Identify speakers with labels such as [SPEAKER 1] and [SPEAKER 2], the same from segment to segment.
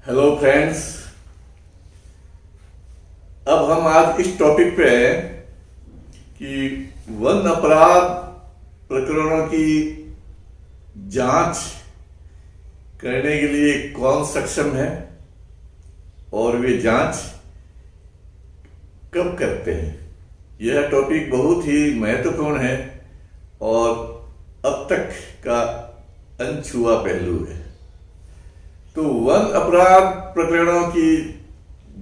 [SPEAKER 1] Hello friends. अब हम आज इस टॉपिक पे हैं कि वन अपराध प्रकरणों की जांच करने के लिए कौन सक्षम है और वे जांच कब करते हैं। यह टॉपिक बहुत ही महत्वपूर्ण है और अब तक का अनछुआ पहलू है। तो वन अपराध प्रकरणों की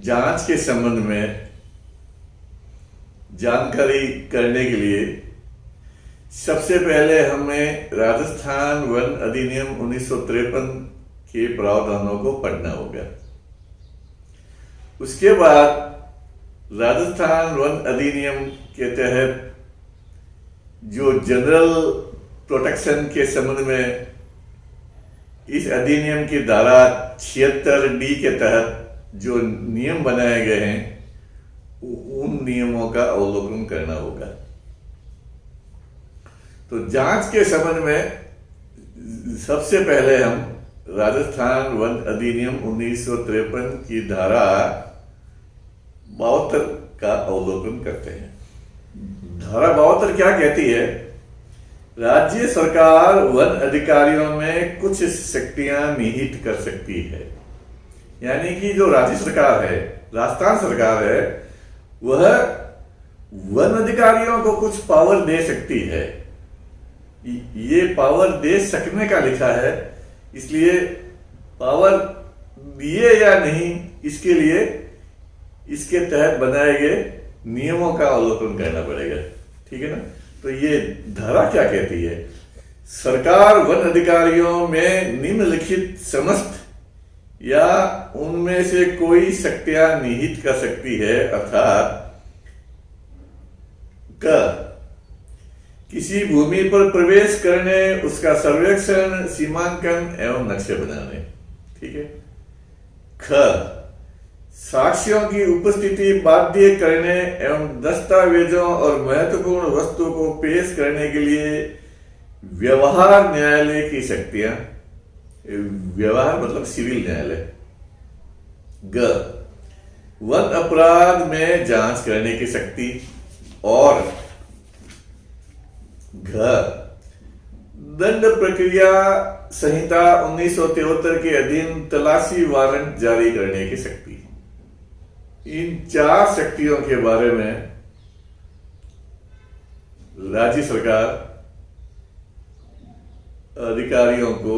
[SPEAKER 1] जांच के संबंध में जानकारी करने के लिए सबसे पहले हमें राजस्थान वन अधिनियम 1953 के प्रावधानों को पढ़ना होगा। उसके बाद राजस्थान वन अधिनियम के तहत जो जनरल प्रोटेक्शन के संबंध में इस अधिनियम की धारा 76D के तहत जो नियम बनाए गए हैं उन नियमों का अवलोकन करना होगा। तो जांच के संबंध में सबसे पहले हम राजस्थान वन अधिनियम 1953 की धारा 72 का अवलोकन करते हैं। धारा 72 क्या कहती है? राज्य सरकार वन अधिकारियों में कुछ शक्तियां निहित कर सकती है। यानी कि जो राज्य सरकार है, राजस्थान सरकार है, वह वन अधिकारियों को कुछ पावर दे सकती है। ये पावर दे सकने का लिखा है, इसलिए पावर दिए या नहीं इसके लिए इसके तहत बनाए गए नियमों का अवलोकन करना पड़ेगा। ठीक है ना? तो ये धारा क्या कहती है? सरकार वन अधिकारियों में निम्नलिखित समस्त या उनमें से कोई शक्तियां निहित कर सकती है, अर्थात क किसी भूमि पर प्रवेश करने, उसका सर्वेक्षण, सीमांकन एवं नक्शे बनाने। ठीक है। ख साक्ष्यों की उपस्थिति बाध्य करने एवं दस्तावेजों और महत्वपूर्ण वस्तुओं को पेश करने के लिए व्यवहार न्यायालय की शक्तियां। व्यवहार मतलब सिविल न्यायालय। ग वन अपराध में जांच करने की शक्ति। और घ दंड प्रक्रिया संहिता 1973 के अधीन तलाशी वारंट जारी करने की शक्ति। इन चार शक्तियों के बारे में राज्य सरकार अधिकारियों को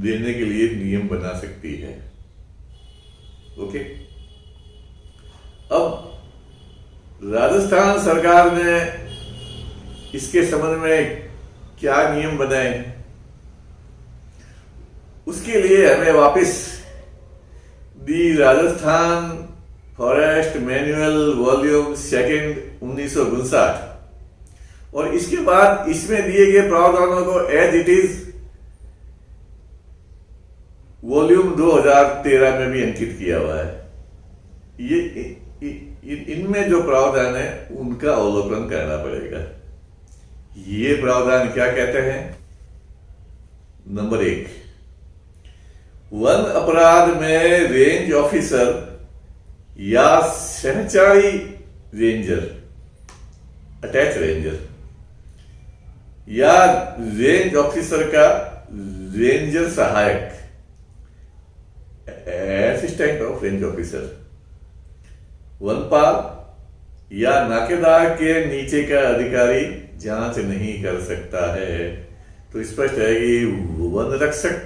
[SPEAKER 1] देने के लिए नियम बना सकती है। ओके। अब राजस्थान सरकार ने इसके संबंध में क्या नियम बनाए, उसके लिए हमें वापस दी राजस्थान फॉरेस्ट मैनुअल वॉल्यूम 2 1959 और इसके बाद इसमें दिए गए प्रावधानों को एज इट इज वॉल्यूम 2013 में भी अंकित किया हुआ है। ये इनमें जो प्रावधान है उनका अवलोकन करना पड़ेगा। ये प्रावधान क्या कहते हैं? नंबर 1, वन अपराध में रेंज ऑफिसर या सहचारी रेंजर, अटैच रेंजर या रेंज ऑफिसर का रेंजर सहायक, असिस्टेंट ऑफ रेंज ऑफिसर, वनपाल या नाकेदार के नीचे का अधिकारी जांच नहीं कर सकता है। तो स्पष्ट है कि वन रक्षक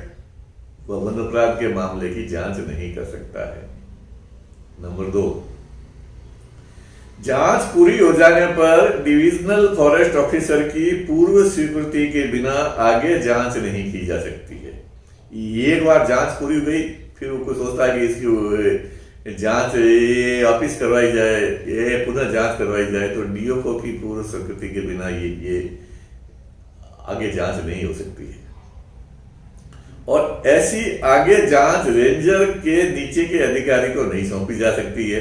[SPEAKER 1] वन अपराध के मामले की जांच नहीं कर सकता है। नंबर 2, जांच पूरी हो जाने पर डिविजनल फॉरेस्ट ऑफिसर की पूर्व स्वीकृति के बिना आगे जांच नहीं की जा सकती है। एक बार जांच पूरी हो गई, फिर वो कुछ सोचता है कि इसकी जांच ये वापिस करवाई जाए, ये पुनः जांच करवाई जाए, तो डीओफओ की पूर्व स्वीकृति के बिना ये आगे जांच नहीं हो सकती है। और ऐसी आगे जांच रेंजर के नीचे के अधिकारी को नहीं सौंपी जा सकती है।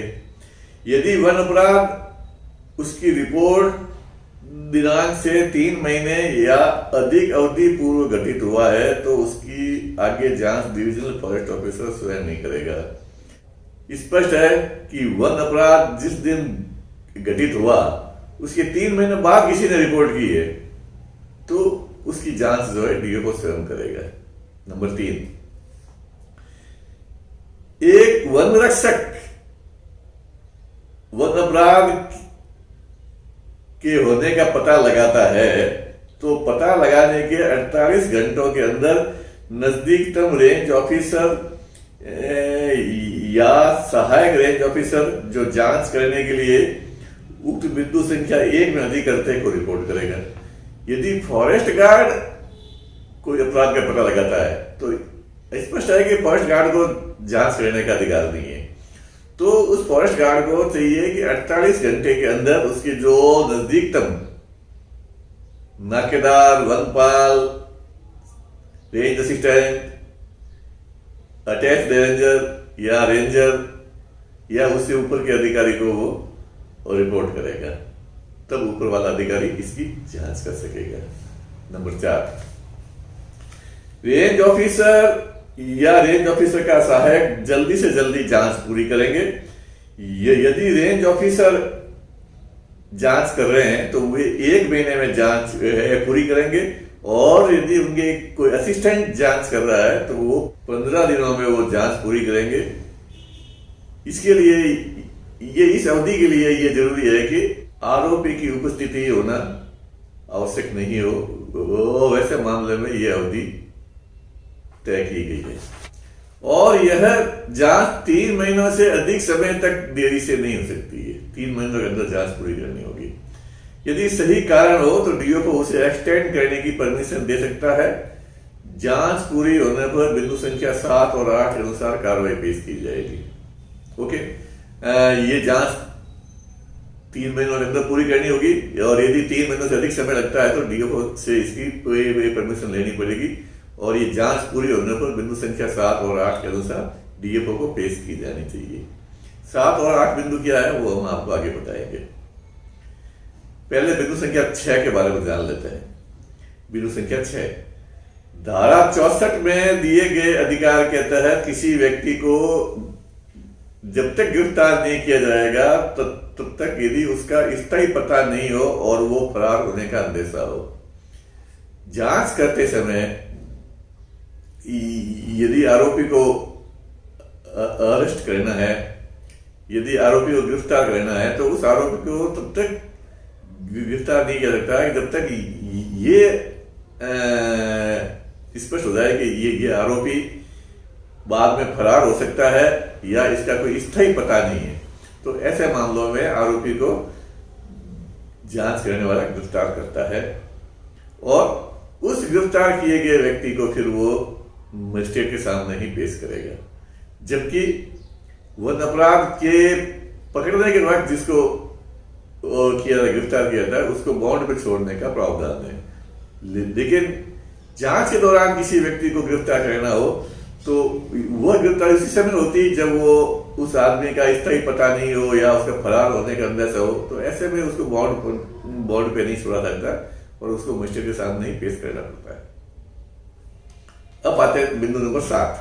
[SPEAKER 1] यदि वन अपराध उसकी रिपोर्ट दिनांक से 3 महीने या अधिक अवधि पूर्व घटित हुआ है तो उसकी आगे जांच डिविजनल फॉरेस्ट ऑफिसर स्वयं नहीं करेगा। स्पष्ट है कि वन अपराध जिस दिन घटित हुआ उसके 3 महीने बाद किसी ने रिपोर्ट की है तो उसकी जांच जो है डीएफओ स्वयं करेगा। नंबर 3, एक वन रक्षक वन अपराध के होने का पता लगाता है तो पता लगाने के 48 घंटों के अंदर नजदीकतम रेंज ऑफिसर या सहायक रेंज ऑफिसर जो जांच करने के लिए उक्त बिंदु संख्या 1 में अधिकर्ता को रिपोर्ट करेगा। यदि फॉरेस्ट गार्ड कोई अपराध का पता लगाता है तो स्पष्ट है कि फॉरेस्ट गार्ड को जांच करने का अधिकार नहीं है, तो उस फॉरेस्ट गार्ड को चाहिए कि 48 घंटे के अंदर उसके जो नजदीकतम नाकेदार, वनपाल, रेंज असिस्टेंट, अटैच रेंजर या रेंजर या उससे ऊपर के अधिकारी को वो रिपोर्ट करेगा, तब ऊपर वाला अधिकारी इसकी जांच कर सकेगा। नंबर 4, रेंज ऑफिसर या रेंज ऑफिसर का सहायक जल्दी से जल्दी जांच पूरी करेंगे। यदि रेंज ऑफिसर जांच कर रहे हैं तो वे 1 महीने में जांच पूरी करेंगे और यदि उनके कोई असिस्टेंट जांच कर रहा है तो वो 15 दिनों में वो जांच पूरी करेंगे। इसके लिए ये इस अवधि के लिए ये जरूरी है कि आरोपी की उपस्थिति होना आवश्यक नहीं हो, वैसे मामले में ये अवधि तय की गई है और यह जांच 3 महीनों से अधिक समय तक देरी से नहीं हो सकती है। 3 महीनों के अंदर जांच पूरी करनी होगी। यदि सही कारण हो तो डीओ उसे एक्सटेंड करने की परमिशन दे सकता है। जांच पूरी होने पर बिंदु संख्या 7 और 8 के अनुसार कार्रवाई पेश की जाएगी। ओके, ये जांच 3 महीनों के अंदर पूरी करनी होगी और यदि 3 महीनों से अधिक समय लगता है तो डीओ से इसकी परमिशन लेनी पड़ेगी और ये जांच पूरी होने पर बिंदु संख्या 7 और 8 के अनुसार डीएफओ को पेश की जानी चाहिए। 7 और 8 बिंदु क्या है वो हम आपको आगे बताएंगे। पहले बिंदु संख्या 6 के बारे में जान लेते हैं। बिंदु संख्या 6, धारा 64 में दिए गए अधिकार के तहत किसी व्यक्ति को जब तक गिरफ्तार नहीं किया जाएगा तब तक यदि उसका स्थायी पता नहीं हो और वो फरार होने का अंदेशा हो। जांच करते समय यदि आरोपी को अरेस्ट करना है, यदि आरोपी को गिरफ्तार करना है तो उस आरोपी को तब तक गिरफ्तार नहीं किया सकता है जब तक ये स्पष्ट हो जाए कि ये आरोपी बाद में फरार हो सकता है या इसका कोई स्थायी पता नहीं है। तो ऐसे मामलों में आरोपी को जांच करने वाला गिरफ्तार करता है और उस गिरफ्तार किए गए व्यक्ति को फिर वो मजिस्ट्रेट के सामने ही पेश करेगा। जबकि वन अपराध के पकड़ने के बाद जिसको गिरफ्तार किया था उसको बॉन्ड पे छोड़ने का प्रावधान है। लेकिन जांच के दौरान किसी व्यक्ति को गिरफ्तार करना हो तो वह गिरफ्तारी उसी समय होती जब वो उस आदमी का स्थायी पता नहीं हो या उसका फरार होने का अंदेशा हो, तो ऐसे में उसको बॉन्ड पे नहीं छोड़ा सकता और उसको मजिस्ट्रेट के सामने ही पेश करना पड़ता है। अब आते हैं बिंदु नंबर 7,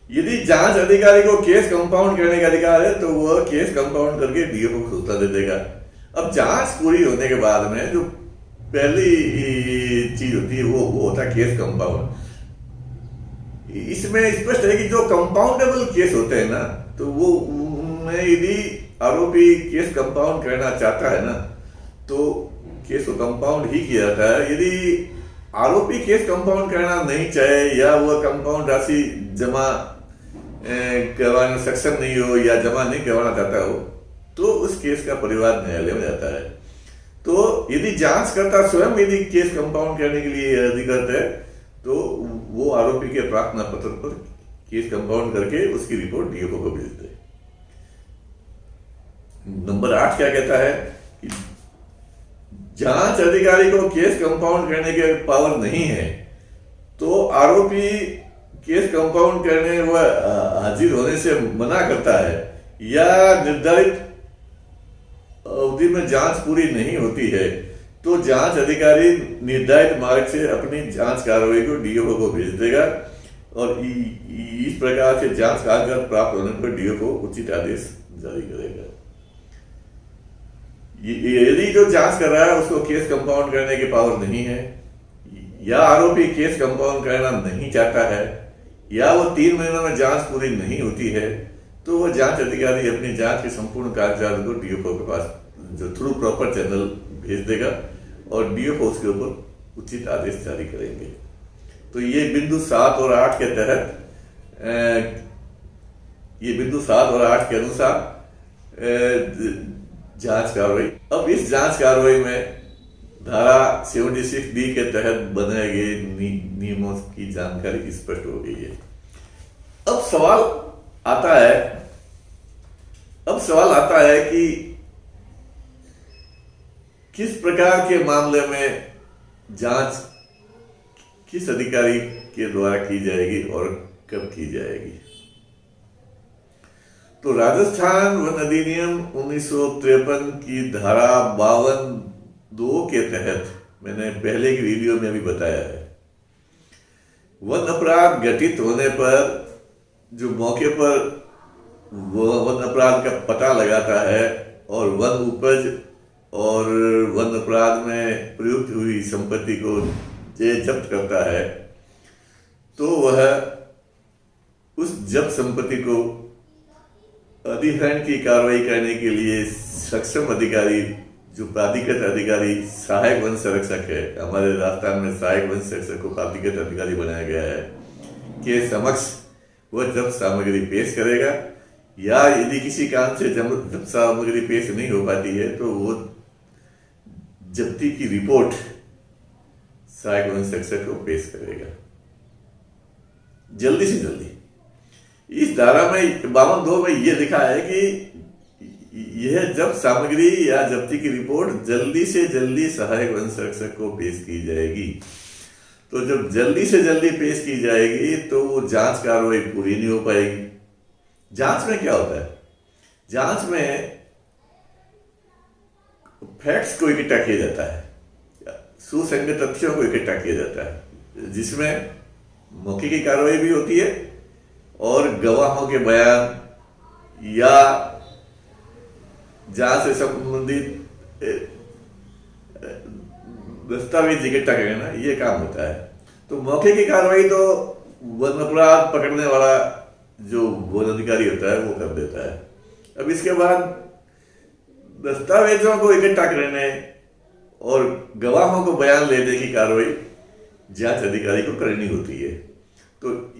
[SPEAKER 1] यदि जांच अधिकारी को केस कंपाउंड करने का अधिकार है तो वह केस कंपाउंड करके डीएफओ को सूचना दे देगा। अब जांच पूरी होने के बाद में जो पहली चीज होती है वो होता है केस कंपाउंड। इसमें स्पष्ट है कि जो कंपाउंडेबल केस होते हैं ना तो वो उनमें यदि आरोपी केस कंपाउंड करना चाहता है ना तो केस को कंपाउंड ही किया जाता है। यदि आरोपी केस कंपाउंड करना नहीं चाहे या वह कंपाउंड राशि जमा करवाने में सक्षम नहीं हो या जमा नहीं करवाना चाहता हो तो उस केस का परिवार न्यायालय में जाता है। तो यदि जांचकर्ता स्वयं यदि केस कंपाउंड करने के लिए अधिकृत है तो वो आरोपी के प्रार्थना पत्र पर केस कंपाउंड करके उसकी रिपोर्ट डीएफओ को भेजते हैं। नंबर 8 क्या कहता है कि जांच अधिकारी को केस कंपाउंड करने के पावर नहीं है तो आरोपी केस कंपाउंड करने व हाजिर होने से मना करता है या निर्धारित अवधि में जांच पूरी नहीं होती है तो जांच अधिकारी निर्धारित मार्ग से अपनी जांच कार्रवाई को डीओ को भेज देगा और इस प्रकार से जांच कागजात प्राप्त होने पर डीओ को उचित आदेश जारी करेगा। यदि जो जांच कर रहा है उसको केस कंपाउंड करने की पावर नहीं है, या आरोपी केस कंपाउंड करना नहीं चाहता है, या वो 3 महीनों में जांच पूरी नहीं होती है, तो वो जांच अधिकारी अपनी जांच के संपूर्ण कागजात को डीओ के पास जो थ्रू प्रॉपर चैनल भेज देगा और डीओ उसके ऊपर उचित आदेश जारी करेंगे। तो ये बिंदु 7 और 8 के तहत ये बिंदु 7 और 8 के अनुसार जांच कार्रवाई। अब इस जांच कार्रवाई में धारा 76D के तहत बनाए गए नियमों की जानकारी स्पष्ट हो गई है। अब सवाल आता है कि किस प्रकार के मामले में जांच किस अधिकारी के द्वारा की जाएगी और कब की जाएगी। तो राजस्थान वन अधिनियम 1953 की धारा 52(2) के तहत मैंने पहले की वीडियो में अभी बताया है, वन अपराध घटित होने पर जो मौके पर वन अपराध का पता लगाता है और वन उपज और वन अपराध में प्रयुक्त हुई संपत्ति को जब्त करता है, तो वह उस जब्त संपत्ति को अधिग्रहण की कार्रवाई करने के लिए सक्षम अधिकारी जो प्राधिकृत अधिकारी सहायक वन संरक्षक है, हमारे राजस्थान में सहायक वन संरक्षक को प्राधिकृत अधिकारी बनाया गया है, के समक्ष वह जब्त सामग्री पेश करेगा, या यदि किसी कारण से जब्त सामग्री पेश नहीं हो पाती है तो वो जब्ती की रिपोर्ट सहायक वन संरक्षक को पेश करेगा जल्दी से जल्दी। इस धारा में 52(2) में यह लिखा है कि यह जब्त सामग्री या जब्ती की रिपोर्ट जल्दी से जल्दी सहायक वन संरक्षक को पेश की जाएगी। तो जब जल्दी से जल्दी पेश की जाएगी तो वो जांच कार्रवाई पूरी नहीं हो पाएगी। जांच में क्या होता है, जांच में फैक्ट्स को इकट्ठा किया जाता है, सुसंगत तथ्यों को इकट्ठा किया जाता है, जिसमें मौके की कार्रवाई भी होती है और गवाहों के बयान या जांच से संबंधित दस्तावेज इकट्ठा करना, ये काम होता है। तो मौके की कार्रवाई तो वन अपराध पकड़ने वाला जो वन अधिकारी होता है वो कर देता है। अब इसके बाद दस्तावेजों को इकट्ठा करने और गवाहों को बयान लेने की कार्रवाई जांच अधिकारी को करनी होती है। तो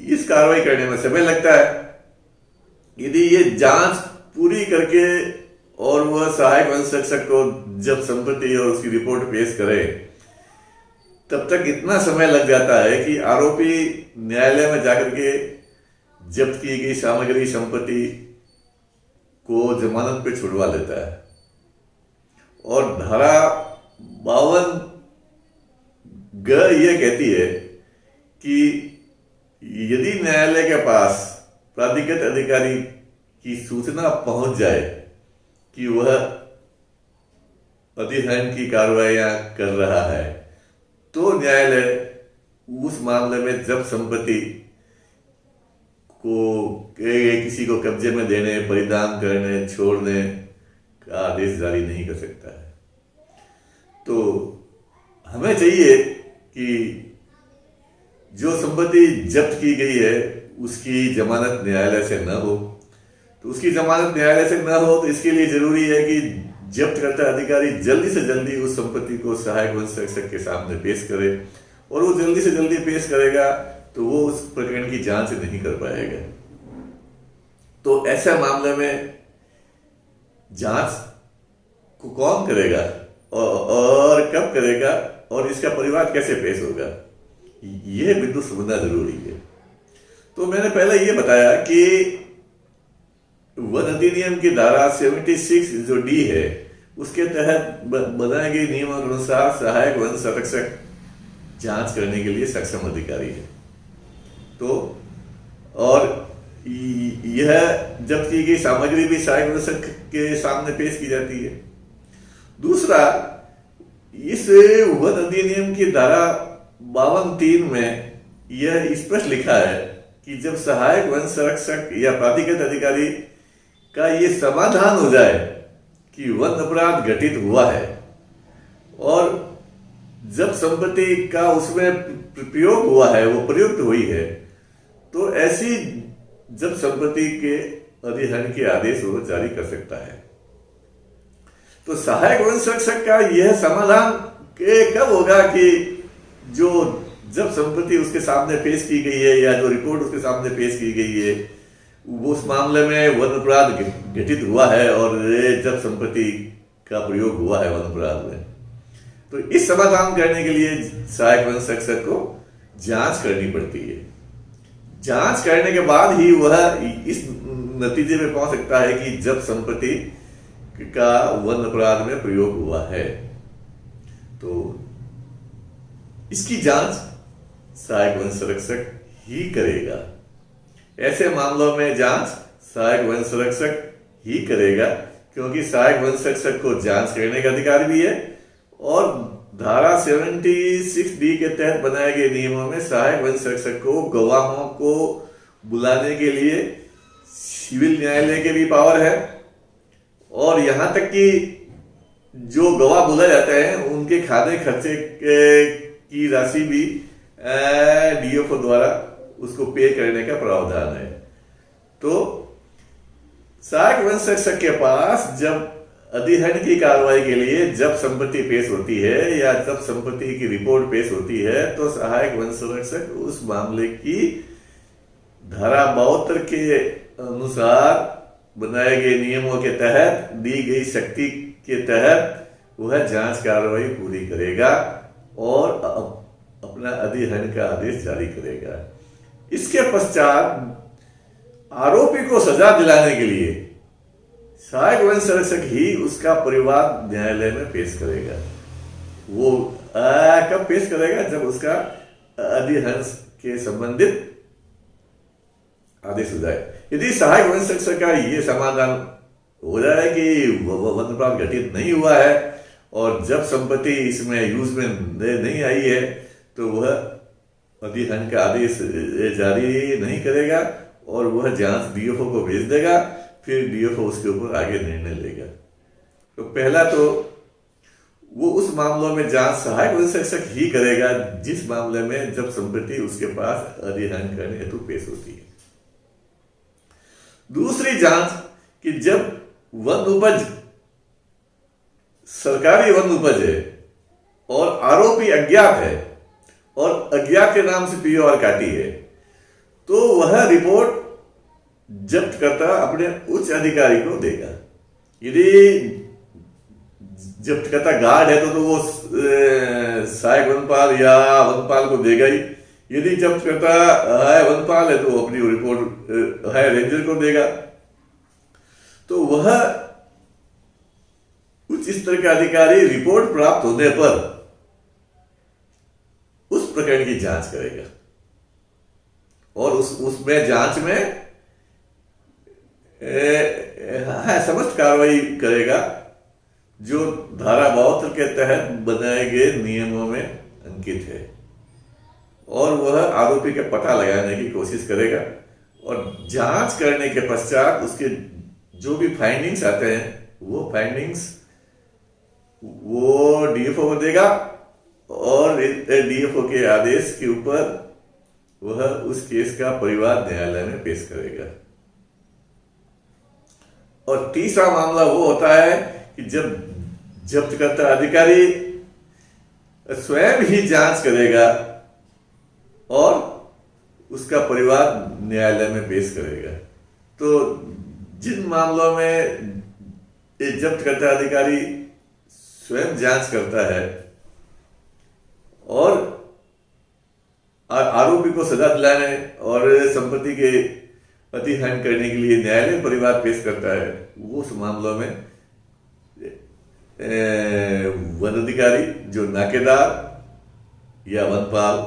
[SPEAKER 1] इस कार्रवाई करने में समय लगता है। यदि ये जांच पूरी करके और वह सहायक वन संरक्षक को जब संपत्ति और उसकी रिपोर्ट पेश करे, तब तक इतना समय लग जाता है कि आरोपी न्यायालय में जाकर के जब्त की गई सामग्री संपत्ति को जमानत पे छुड़वा लेता है। और धारा 52(ग) यह कहती है कि यदि न्यायालय के पास प्राधिकृत अधिकारी की सूचना पहुंच जाए कि वह अधिग्रहण की कार्रवाइयां कर रहा है, तो न्यायालय उस मामले में जब संपत्ति को किसी को कब्जे में देने, परिधान करने, छोड़ने का आदेश जारी नहीं कर सकता है। तो हमें चाहिए कि जो संपत्ति जब्त की गई है उसकी जमानत न्यायालय से न हो। तो उसकी जमानत न्यायालय से न हो तो इसके लिए जरूरी है कि जब्त करता अधिकारी जल्दी से जल्दी उस संपत्ति को सहायक वन संरक्षक के सामने पेश करे, और वो जल्दी से जल्दी पेश करेगा तो वो उस प्रकरण की जांच नहीं कर पाएगा। तो ऐसे मामले में जांच को कौन करेगा और कब करेगा और इसका परिवार कैसे पेश होगा, यह बिंदु समझना जरूरी है। तो मैंने पहले यह बताया कि वन अधिनियम की धारा 76 जो डी है उसके तहत बनाए गए नियमों के अनुसार सहायक वन संरक्षक जांच करने के लिए सक्षम अधिकारी है। तो और यह जब्त की गई सामग्री भी सहायक वन संरक्षक के सामने पेश की जाती है। दूसरा, इस वन अधिनियम की धारा 52(3) में यह स्पष्ट लिखा है कि जब सहायक वन संरक्षक या प्राधिकृत अधिकारी का ये समाधान हो जाए कि वन अपराध घटित हुआ है और जब संपत्ति का उसमें प्रयोग हुआ है, वो प्रयुक्त हुई है, तो ऐसी जब संपत्ति के अधिहरण के आदेश वो जारी कर सकता है। तो सहायक वन संरक्षक का यह समाधान कब होगा कि जो जब संपत्ति उसके सामने पेश की गई है या जो रिपोर्ट उसके सामने पेश की गई है, वो उस मामले में वन अपराध घटित हुआ है और जब संपत्ति का प्रयोग हुआ है वन अपराध में, तो इस समाधान करने के लिए सहायक वन संरक्षक को जांच करनी पड़ती है। जांच करने के बाद ही वह इस नतीजे में पहुंच सकता है कि जब संपत्ति का वन अपराध में प्रयोग हुआ है, तो इसकी जांच सहायक वन संरक्षक ही करेगा। ऐसे मामलों में जांच सहायक वन संरक्षक ही करेगा, क्योंकि सहायक वन संरक्षक को जांच करने का अधिकार भी है और धारा 76D के तहत बनाए गए नियमों में सहायक वन संरक्षक को गवाहों को बुलाने के लिए सिविल न्यायालय के भी पावर है और यहां तक कि जो गवाह बुलाए जाते हैं उनके खाने खर्चे की राशि भी डीएफओ द्वारा उसको पे करने का प्रावधान है। तो सहायक वन संरक्षक के पास जब अधिहरण की कार्रवाई के लिए जब संपत्ति पेश होती है या जब संपत्ति की रिपोर्ट पेश होती है, तो सहायक वन संरक्षक उस मामले की धारा 72 के अनुसार बनाए गए नियमों के तहत दी गई शक्ति के तहत वह जांच कार्रवाई पूरी करेगा और अपना अधिहरण का आदेश जारी करेगा। इसके पश्चात आरोपी को सजा दिलाने के लिए सहायक वन संरक्षक ही उसका परिवाद न्यायालय में पेश करेगा। वो कब पेश करेगा? जब उसका अधिहरण के संबंधित आदेश हो जाए। यदि सहायक वन संरक्षक का ये समाधान हो जाए कि वन अपराध घटित नहीं हुआ है और जब संपत्ति इसमें यूज में नहीं आई है, तो वह अधिहरण का आदेश जारी नहीं करेगा और वह जांच डीएफओ को भेज देगा। फिर डीएफओ उसके ऊपर आगे निर्णय लेगा। तो पहला तो वो उस मामलों में जांच सहायक वन संरक्षक ही करेगा जिस मामले में जब संपत्ति उसके पास अधिहरण करने हेतु पेश होती है। दूसरी जांच कि जब वन उपज सरकारी वन उपज है और आरोपी अज्ञात है और अज्ञात के नाम से पीओआर काटी है, तो वह रिपोर्ट जब्त करता अपने उच्च अधिकारी को देगा। यदि जब्त करता गार्ड है तो वो सहायक वनपाल या वनपाल को देगा ही। यदि जब्त करता है वनपाल है तो अपनी रिपोर्ट है रेंजर को देगा। तो वह उच्च स्तर का अधिकारी रिपोर्ट प्राप्त होने पर उस प्रकरण की जांच करेगा और उसमें जांच में समस्त कार्रवाई करेगा जो धारा 72 के तहत बनाए गए नियमों में अंकित है और वह आरोपी का पता लगाने की कोशिश करेगा और जांच करने के पश्चात उसके जो भी फाइंडिंग्स आते हैं वो फाइंडिंग्स वो डीएफओ को देगा और डीएफओ के आदेश के ऊपर वह उस केस का परिवाद न्यायालय में पेश करेगा। और तीसरा मामला वो होता है कि जब जब्त करता अधिकारी स्वयं ही जांच करेगा और उसका परिवाद न्यायालय में पेश करेगा। तो जिन मामलों में जब्त करता अधिकारी स्वयं जांच करता है और आरोपी को सजा दिलाने और संपत्ति के अधिहरण करने के लिए न्यायालय परिवाद पेश करता है, वो उस मामलों में वन अधिकारी जो नाकेदार या वनपाल,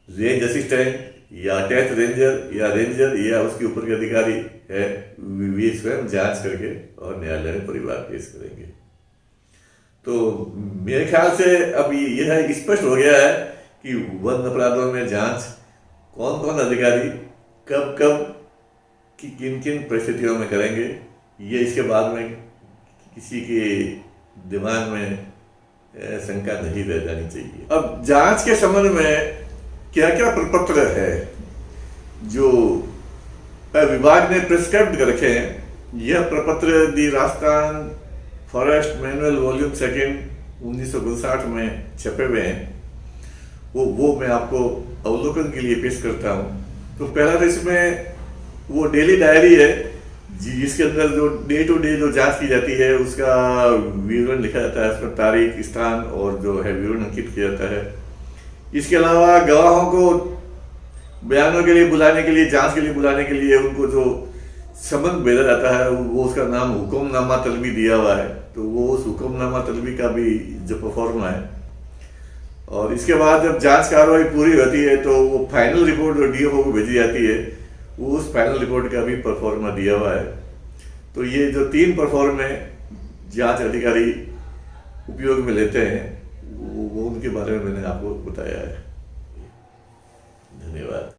[SPEAKER 1] रेंज असिस्टेंट या अटैच रेंजर या उसके ऊपर के अधिकारी है, वे स्वयं जांच करके और न्यायालय में परिवाद पेश करेंगे। तो मेरे ख्याल से अब यह स्पष्ट हो गया है कि वन अपराधों में जांच कौन कौन अधिकारी कब कब किन किन परिस्थितियों में करेंगे, ये इसके बाद में किसी के दिमाग में शंका नहीं रह जानी चाहिए। अब जांच के संबंध में क्या क्या प्रपत्र है जो विभाग ने प्रिस्क्राइब कर रखे हैं। यह प्रपत्र दी राजस्थान फॉरेस्ट मैनुअल वॉल्यूम 2 1959 में छपे हुए हैं। वो मैं आपको अवलोकन के लिए पेश करता हूँ। तो पहला तो इसमें वो डेली डायरी है जिसके अंदर जो डे टू डे जो जांच की जाती है उसका विवरण लिखा जाता है, उसमें तारीख, स्थान और जो है विवरण अंकित किया जाता है। इसके अलावा गवाहों को बयानों के लिए बुलाने के लिए, जांच के लिए बुलाने के लिए उनको जो समन भेजा जाता है वो उसका नाम हुक्मनामा तलबी दिया हुआ है। तो वो उस हुक्मनामा तलबी का भी जो परफॉर्मा है। और इसके बाद जब जांच कार्रवाई पूरी होती है तो वो फाइनल रिपोर्ट जो डीएफओ को भेजी जाती है वो उस फाइनल रिपोर्ट का भी परफॉर्मा दिया हुआ है। तो ये जो 3 परफॉर्मे जांच अधिकारी उपयोग में लेते हैं वो उनके बारे में मैंने आपको बताया है। धन्यवाद।